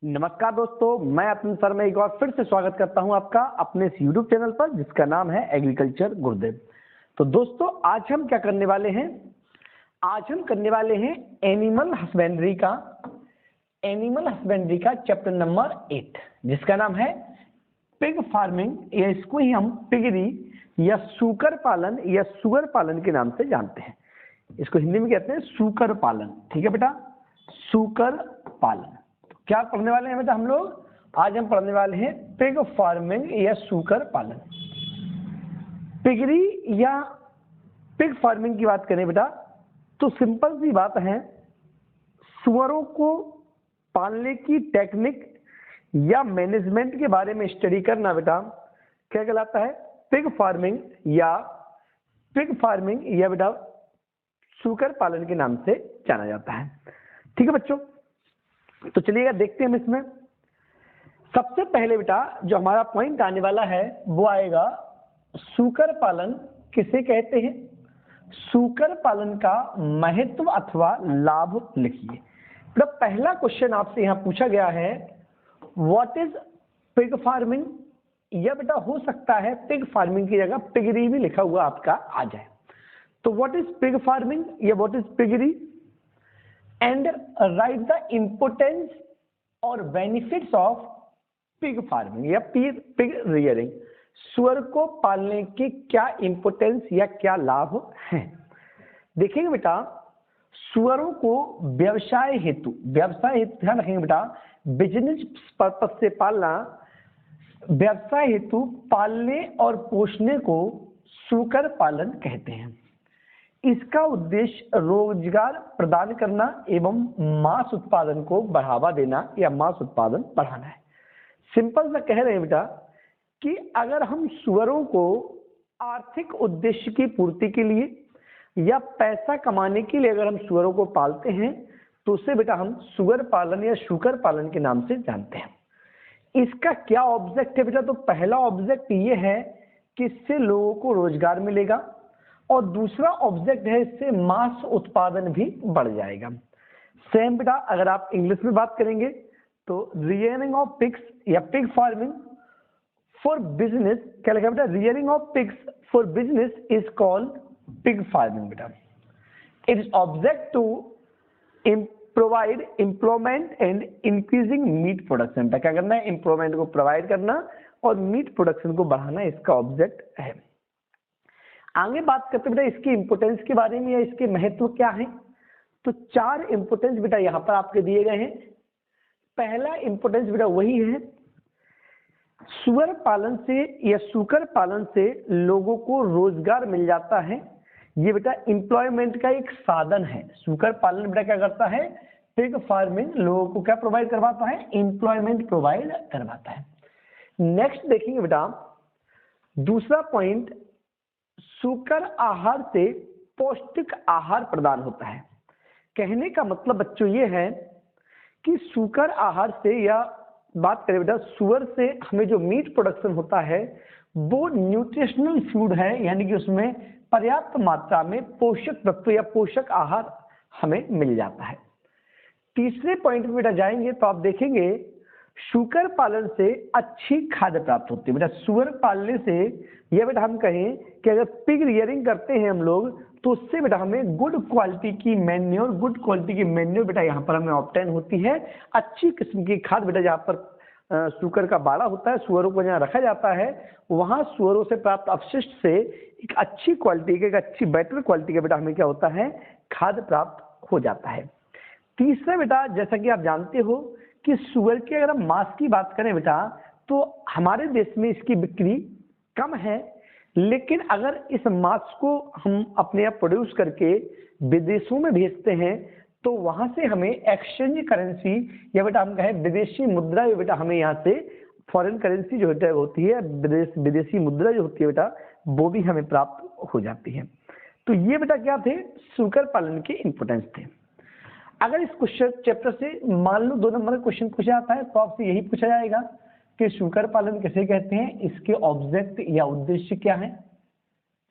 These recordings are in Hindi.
नमस्कार दोस्तों, मैं अपने सर में एक बार फिर से स्वागत करता हूं आपका अपने इस YouTube चैनल पर जिसका नाम है एग्रीकल्चर गुरुदेव। तो दोस्तों आज हम क्या करने वाले हैं? आज हम करने वाले हैं एनिमल हस्बेंड्री का चैप्टर नंबर 8 जिसका नाम है पिग फार्मिंग, या इसको ही हम पिगरी या सूकर पालन के नाम से जानते हैं। इसको हिंदी में कहते हैं सूकर पालन। ठीक है बेटा, सूकर पालन। क्या पढ़ने वाले हैं बेटा हम लोग? आज हम पढ़ने वाले हैं पिग फार्मिंग या सूकर पालन। पिगरी या पिग फार्मिंग की बात करें बेटा तो सिंपल सी बात है, सुअरों को पालने की टेक्निक या मैनेजमेंट के बारे में स्टडी करना बेटा क्या कहलाता है? पिग फार्मिंग या बेटा सूकर पालन के नाम से जाना जाता है। ठीक है बच्चों, तो चलिएगा देखते हैं हम इसमें। सबसे पहले बेटा जो हमारा पॉइंट आने वाला है वो आएगा सूकर पालन किसे कहते हैं। सूकर पालन का महत्व अथवा लाभ लिखिए। बेटा पहला क्वेश्चन आपसे यहाँ पूछा गया है व्हाट इज पिग फार्मिंग, या बेटा हो सकता है पिग फार्मिंग की जगह पिगरी भी लिखा हुआ आपका आ जाए। तो व्हाट इज पिग फार्मिंग या what is piggery, and write the importance or benefits of pig farming या pig rearing। सुअर को पालने के क्या इंपोर्टेंस या क्या लाभ हैं। देखेंगे बेटा, सुअरों को व्यवसाय हेतु ध्यान रखेंगे बेटा, बिजनेस पर्पस से पालना, व्यवसाय हेतु पालने और पोषने को सूकर पालन कहते हैं। इसका उद्देश्य रोजगार प्रदान करना एवं मांस उत्पादन को बढ़ावा देना या मांस उत्पादन बढ़ाना है। सिंपल सा कह रहे हैं बेटा कि अगर हम सुअरों को आर्थिक उद्देश्य की पूर्ति के लिए या पैसा कमाने के लिए अगर हम सुअरों को पालते हैं तो उसे बेटा हम सुअर पालन या शूकर पालन के नाम से जानते हैं। इसका क्या ऑब्जेक्ट है बेटा? तो पहला ऑब्जेक्ट ये है कि इससे लोगों को रोजगार मिलेगा और दूसरा ऑब्जेक्ट है इससे मांस उत्पादन भी बढ़ जाएगा। सेम बेटा अगर आप इंग्लिश में बात करेंगे तो रियरिंग ऑफ पिग्स या पिग फार्मिंग फॉर बिजनेस, क्या लिखा बेटा? Rearing of pigs for business is called pig farming बेटा। It is object to provide employment and increasing meat production. क्या करना है? एम्प्लॉयमेंट को प्रोवाइड करना और मीट प्रोडक्शन को बढ़ाना इसका ऑब्जेक्ट है। आगे बात करते बेटा इसकी इंपोर्टेंस के बारे में या इसके महत्व क्या है। तो 4 इंपोर्टेंस बेटा यहाँ पर आपके दिए गए हैं। पहला इंपोर्टेंस बेटा वही है, सुअर पालन से या सूकर पालन से लोगों को रोजगार मिल जाता है। ये बेटा एम्प्लॉयमेंट का एक साधन है। सूकर पालन बेटा क्या करता है? पिग फार्मिंग लोगों को क्या प्रोवाइड करवाता है? एम्प्लॉयमेंट प्रोवाइड करवाता है। नेक्स्ट देखेंगे बेटा दूसरा पॉइंट, सूकर आहार से पौष्टिक आहार प्रदान होता है। कहने का मतलब बच्चों ये है कि सूकर आहार से या बात करें बेटा सुअर से हमें जो मीट प्रोडक्शन होता है वो न्यूट्रिशनल फूड है, यानी कि उसमें पर्याप्त मात्रा में पोषक तत्व या पोषक आहार हमें मिल जाता है। तीसरे पॉइंट में बेटा जाएंगे तो आप देखेंगे सूकर पालन से अच्छी खाद्य प्राप्त होती है। बेटा सुअर पालने से यह बेटा हम कहें कि अगर पिग रियरिंग करते हैं हम लोग तो उससे बेटा हमें गुड क्वालिटी की मैन्योर बेटा यहाँ पर हमें ऑब्टेन होती है। अच्छी किस्म की खाद बेटा जहाँ पर सूकर का बाड़ा होता है, सुअरों को जहाँ रखा जाता है वहाँ सुअरों से प्राप्त अपशिष्ट से एक अच्छी क्वालिटी का, एक अच्छी बेटर क्वालिटी का बेटा हमें क्या होता है? खाद प्राप्त हो जाता है। तीसरा बेटा जैसा कि आप जानते हो कि सुअर के अगर हम मांस की बात करें बेटा तो हमारे देश में इसकी बिक्री कम है, लेकिन अगर इस मांस को हम अपने यहाँ प्रोड्यूस करके विदेशों में भेजते हैं तो वहां से हमें एक्सचेंज करेंसी या बेटा हम कहें विदेशी मुद्रा जो बेटा हमें यहाँ से फॉरेन करेंसी जो होती है विदेशी मुद्रा जो होती है बेटा वो भी हमें प्राप्त हो जाती है। तो ये बेटा क्या थे? सूकर पालन के इंपोर्टेंस थे। अगर इस क्वेश्चन चैप्टर से मान लो 2 नंबर का क्वेश्चन पूछा जाता है तो आपसे यही पूछा जाएगा कि सूकर पालन किसे कहते हैं, इसके ऑब्जेक्ट या उद्देश्य क्या है।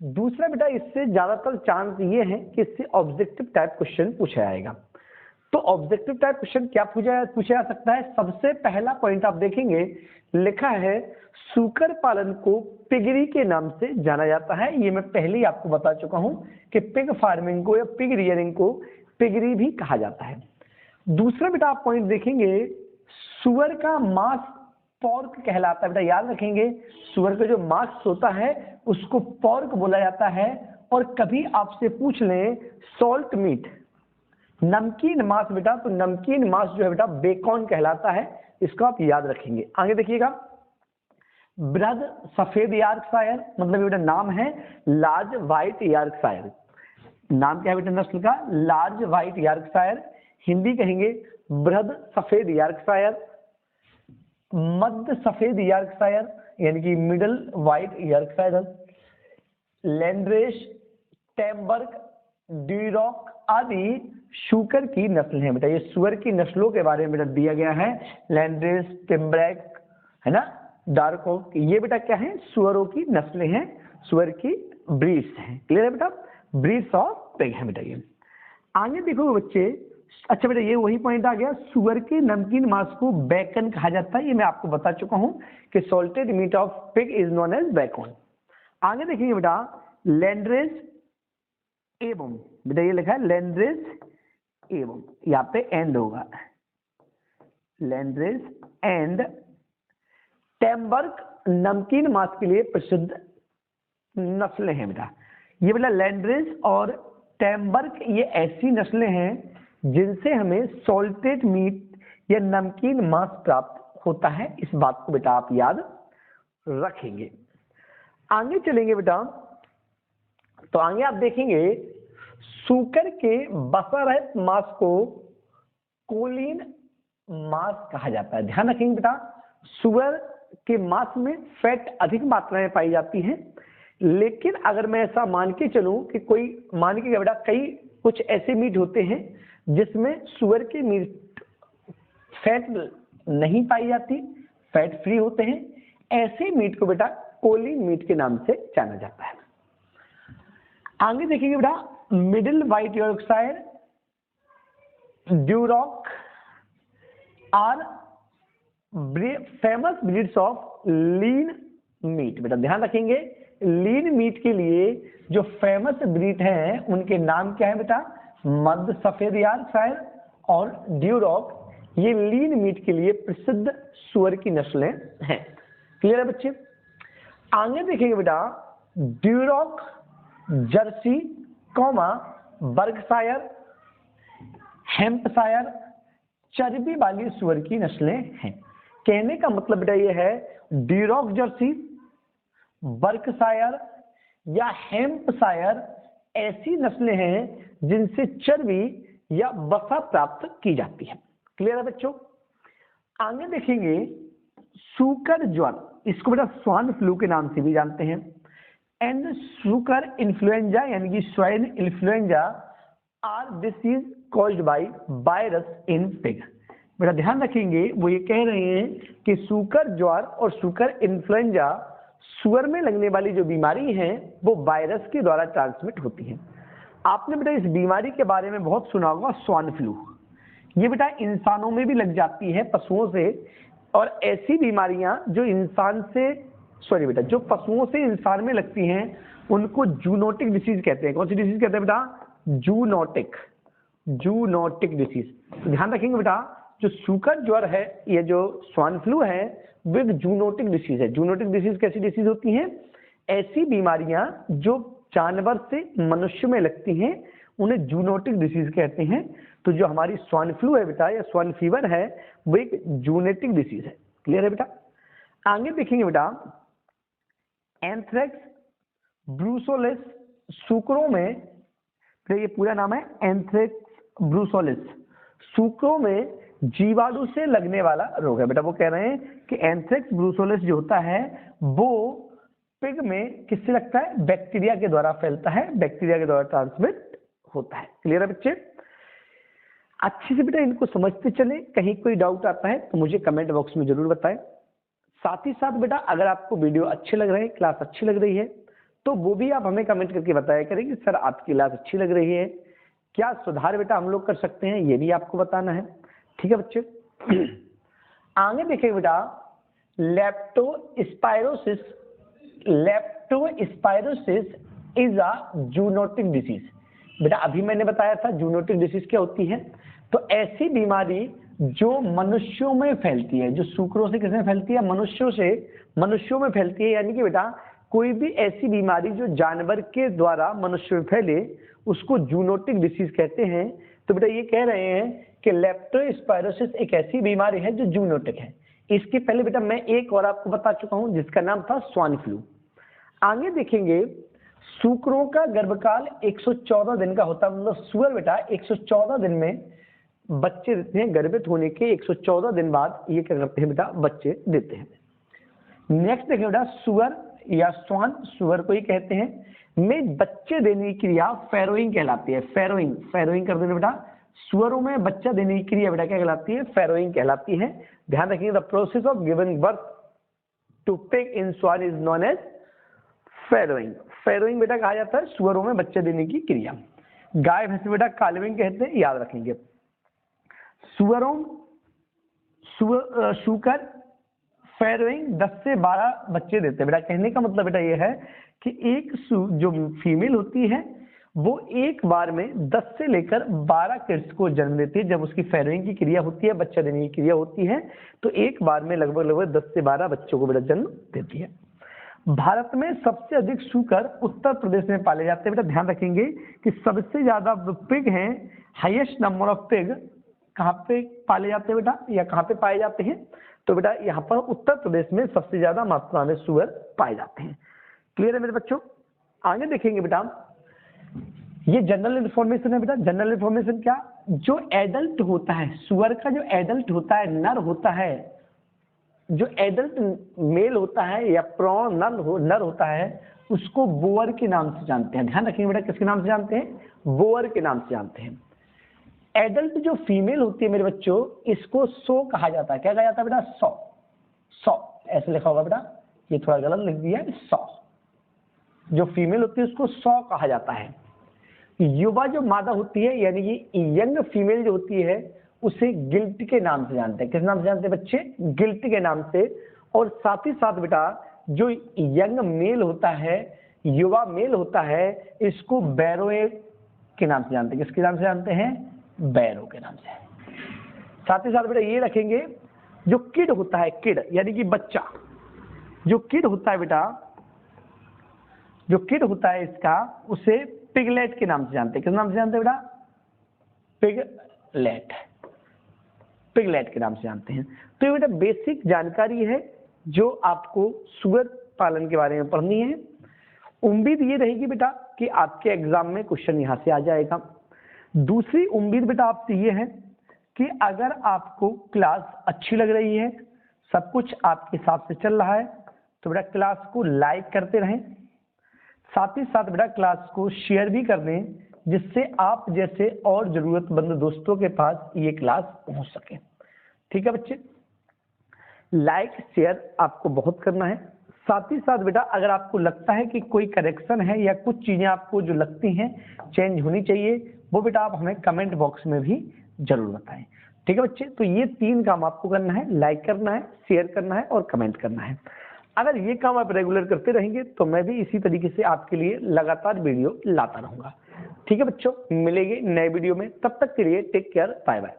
दूसरा बेटा इससे ज्यादातर चांस ये है कि इससे ऑब्जेक्टिव टाइप क्वेश्चन पूछा जाएगा। तो ऑब्जेक्टिव टाइप क्वेश्चन क्या पूछा जा सकता है? सबसे पहला पॉइंट आप देखेंगे लिखा है सूकर पालन को पिगरी के नाम से जाना जाता है। ये मैं पहले ही आपको बता चुका हूं कि पिग फार्मिंग को या पिग रियरिंग को पिगरी भी कहा जाता है। दूसरा बेटा आप पॉइंट देखेंगे, सुअर का मांस पॉर्क कहलाता है। बेटा याद रखेंगे, सुअर का जो मांस होता है उसको पॉर्क बोला जाता है। और कभी आपसे पूछ लें सॉल्ट मीट, नमकीन मांस बेटा, तो नमकीन मांस जो है बेटा बेकॉन कहलाता है। इसको आप याद रखेंगे। आगे देखिएगा, बृहद सफेद यॉर्कशायर, मतलब बेटा नाम है लार्ज व्हाइट यॉर्कशायर। नाम क्या है बेटा नस्ल का? Large white Yorkshire. हिंदी कहेंगे बृहद सफेद यॉर्कशायर, मध्य सफेद यॉर्कशायर यानी कि मिडल व्हाइट यॉर्कशायर, लैंड्रेश, टेम्बर्ग, ड्यूरॉक आदि शूकर की नस्ल है। बेटा ये सुअर की नस्लों के बारे में बेटा दिया गया है। लैंड्रेस, टेम्बर्ग, है ना, डार्कोक, ये बेटा क्या है? सुअरों की नस्लें हैं, सुअर की ब्रीड्स हैं। क्लियर है बेटा? ब्रीड्स ऑफ पिग है बेटा ये। आगे देखो बच्चे, अच्छा बेटा ये वही पॉइंट आ गया, सुअर के नमकीन मांस को बेकन कहा जाता है। ये मैं आपको बता चुका हूं कि salted meat of pig is known as bacon. आगे देखेंगे बेटा लैंड्रेस एवं, बेटा ये लिखा है लैंड्रेस एवं, यहाँ पे एंड होगा, लैंड्रेस एंड टेम्बर्ग नमकीन मांस के लिए प्रसिद्ध नस्लें हैं बेटा। ये बेटा लैंड्रेस और टेम्बर्ग ये ऐसी नस्लें हैं जिनसे हमें सॉल्टेड मीट या नमकीन मांस प्राप्त होता है। इस बात को बेटा आप याद रखेंगे। आगे चलेंगे बेटा, तो आगे आप देखेंगे सूकर के बसा रहित मांस को कोलिन मांस कहा जाता है। ध्यान रखेंगे बेटा, सुअर के मांस में फैट अधिक मात्रा में पाई जाती है, लेकिन अगर मैं ऐसा मान के चलूं कि कोई मान के बेटा कई कुछ ऐसे मीट होते हैं जिसमें सुअर के मीट फैट नहीं पाई जाती, फैट फ्री होते हैं, ऐसे मीट को बेटा कोलिन मीट के नाम से जाना जाता है। आगे देखेंगे बेटा middle white Yorkshire, Duroc are famous breeds of lean meat. बेटा ध्यान रखेंगे, लीन मीट के लिए जो फेमस ब्रीड हैं उनके नाम क्या है बेटा? मध्य सफेद यॉर्कशायर और ड्यूरॉक, ये लीन मीट के लिए प्रसिद्ध सुअर की नस्लें हैं। क्लियर है बच्चे? आगे देखेंगे बेटा ड्यूरॉक, जर्सी, बर्कशायर, हैम्पशायर चर्बी वाली सुअर की नस्लें हैं। कहने का मतलब बेटा ये है ड्यूरॉक जर्सी, बर्कशायर या हैम्पशायर ऐसी नस्लें हैं जिनसे चर्बी या वसा प्राप्त की जाती है। क्लियर है बच्चों? आगे देखेंगे सूकर ज्वर, इसको बेटा स्वाइन फ्लू के नाम से भी जानते हैं, एंड सूकर इन्फ्लुएंजा यानी कि swine influenza are disease caused by virus in pig. बेटा ध्यान रखेंगे, वो ये कह रहे हैं कि सूकर ज्वर और सूकर इन्फ्लुएंजा सुअर में लगने वाली जो बीमारी है वो वायरस के द्वारा ट्रांसमिट होती है। आपने बेटा इस बीमारी के बारे में बहुत सुना होगा, स्वाइन फ्लू। ये बेटा इंसानों में भी लग जाती है, पशुओं से, और ऐसी बीमारियां जो इंसान से सॉरी बेटा जो पशुओं से इंसान में लगती हैं उनको जूनोटिक डिसीज कहते हैं। कौन सी डिसीज कहते हैं बेटा? Zoonotic disease. तो ध्यान रखेंगे बेटा, जो सूकर ज्वर है, ये जो स्वाइन फ्लू है, वो एक जूनोटिक डिसीज है। जूनोटिक डिसीज कैसी डिसीज होती हैं? ऐसी बीमारियां जो जानवर से मनुष्य में लगती हैं उन्हें जूनोटिक डिसीज कहते हैं। तो जो हमारी स्वाइन फ्लू है बेटा या स्वाइन फीवर है वो एक जूनोटिक डिसीज है। क्लियर है बेटा? आगे देखेंगे बेटा एंथ्रेक्स ब्रूसोलिस, सूकरों में, ये पूरा नाम है एंथ्रेक्स ब्रूसोलिस, सूकरों में जीवाणु से लगने वाला रोग है। बेटा वो कह रहे हैं कि एंथ्रेक्स ब्रूसोलिस जो होता है वो पिग में किससे लगता है? बैक्टीरिया के द्वारा फैलता है, बैक्टीरिया के द्वारा ट्रांसमिट होता है। क्लियर है बच्चे? अच्छे से बेटा इनको समझते चले, कहीं कोई डाउट आता है तो मुझे कमेंट बॉक्स में जरूर बताएं। साथ ही साथ बेटा अगर आपको वीडियो अच्छे लग रहे हैं, क्लास अच्छी लग रही है, तो वो भी आप हमें कमेंट करके बताया करें कि सर आपकी क्लास अच्छी लग रही है क्या सुधार बेटा हम लोग कर सकते हैं, ये भी आपको बताना है। ठीक है बच्चे, आगे देखिए बेटा, leptospirosis is a zoonotic disease. बेटा अभी मैंने बताया था जूनोटिक डिसीज क्या होती है, तो ऐसी बीमारी जो मनुष्यों में फैलती है, जो सूकरों से किसमें फैलती है, मनुष्यों में फैलती है। यानी कि बेटा कोई भी ऐसी बीमारी जो जानवर के द्वारा मनुष्य में फैले उसको जूनोटिक डिसीज कहते हैं। तो बेटा ये कह रहे हैं कि लेप्टोस्पायरोसिस एक ऐसी बीमारी है जो जूनोटिक है। इसके पहले बेटा मैं एक और आपको बता चुका हूं जिसका नाम था स्वाइन फ्लू। आगे देखेंगे, सूकरों का गर्भकाल 114 दिन का होता है, मतलब सुअर बेटा 114 दिन में बच्चे देते हैं। गर्भित होने के 114 दिन बाद ये क्या करते हैं बेटा, बच्चे देते हैं। नेक्स्ट देखें बेटा, सुअर या स्वान, सुअर को ही कहते हैं, में बच्चे देने की क्रिया फैरोइंग कहलाती है। फैरोइंग कर देना बेटा, सुअरों में बच्चा देने की क्रिया बेटा क्या कहलाती है, फैरोइंग कहलाती है। ध्यान रखिए, the process of giving birth to pig in swine is known as farrowing. Farrowing बेटा कहा जाता है सुअरों में बच्चे देने की क्रिया। गाय भैंस बेटा काल्विंग कहते हैं, याद रखेंगे। सुकर फैरोइंग 10 से 12 बच्चे देते हैं। बेटा कहने का मतलब बेटा ये है कि एक जो फीमेल होती है वो एक बार में 10 से लेकर 12 किड्स को जन्म देती है। जब उसकी फैरोइंग की क्रिया होती है, बच्चा देने की क्रिया होती है, तो एक बार में लगभग 10 से 12 बच्चों को बेटा जन्म देती है। भारत में सबसे अधिक सूकर उत्तर प्रदेश में पाले जाते हैं। बेटा ध्यान रखेंगे कि सबसे ज्यादा पिग हैं, हाईएस्ट नंबर ऑफ पिग कहाँ पे पाले जाते हैं बेटा, या कहाँ पे पाए जाते हैं, तो बेटा यहाँ पर उत्तर प्रदेश में सबसे ज्यादा मात्रा में सुअर पाए जाते हैं। क्लियर है मेरे बच्चों। आगे देखेंगे बेटा, ये जनरल इन्फॉर्मेशन है बेटा। जनरल इन्फॉर्मेशन क्या, जो एडल्ट होता है सुअर का, जो एडल्ट होता है, नर होता है, जो एडल्ट मेल होता है या प्रॉन नर होता है, उसको बोअर के नाम से जानते हैं। ध्यान रखेंगे बेटा, किसके नाम से जानते हैं, बोअर के नाम से जानते हैं। एडल्ट जो फीमेल होती है मेरे बच्चों, इसको सो कहा जाता है। क्या कहा जाता है बेटा, सौ ऐसे लिखा होगा बेटा, ये थोड़ा गलत लिख दिया है, 100। जो फीमेल होती है उसको 100 कहा जाता है। युवा जो मादा होती है यानी कि यंग फीमेल जो होती है उसे गिल्ट के नाम से जानते हैं। किस नाम से जानते हैं बच्चे, गिल्ट के नाम से। और साथ ही साथ बेटा जो यंग मेल होता है, युवा मेल होता है, इसको बैरोए के नाम से जानते हैं। किसके नाम से जानते हैं, बैरो के नाम से। साथ ही साथ बेटा ये रखेंगे, जो किड होता है, किड यानी कि बच्चा, जो किड होता है बेटा, जो किड होता है इसका, उसे पिगलेट के नाम से जानते हैं। किस नाम से जानते हैं बेटा, पिगलेट के नाम से जानते हैं। तो ये बेटा बेसिक जानकारी है जो आपको सुअर पालन के बारे में पढ़नी है। उम्मीद ये रहेगी बेटा कि आपके एग्जाम में क्वेश्चन यहाँ से आ जाएगा। दूसरी उम्मीद बेटा आपसे ये है कि अगर आपको क्लास अच्छी लग रही है, सब कुछ आपके हिसाब से चल रहा है, तो बेटा क्लास को लाइक करते रहें। साथ ही साथ बेटा क्लास को शेयर भी कर दें, जिससे आप जैसे और जरूरतमंद दोस्तों के पास ये क्लास पहुंच सके। ठीक है बच्चे, लाइक शेयर आपको बहुत करना है। साथ ही साथ बेटा अगर आपको लगता है कि कोई करेक्शन है या कुछ चीजें आपको जो लगती हैं चेंज होनी चाहिए, वो बेटा आप हमें कमेंट बॉक्स में भी जरूर बताएं। ठीक है बच्चे, तो ये 3 काम आपको करना है, लाइक करना है, शेयर करना है और कमेंट करना है। अगर ये काम आप रेगुलर करते रहेंगे तो मैं भी इसी तरीके से आपके लिए लगातार वीडियो लाता रहूंगा। ठीक है बच्चों, मिलेंगे नए वीडियो में, तब तक के लिए टेक केयर, बाय बाय।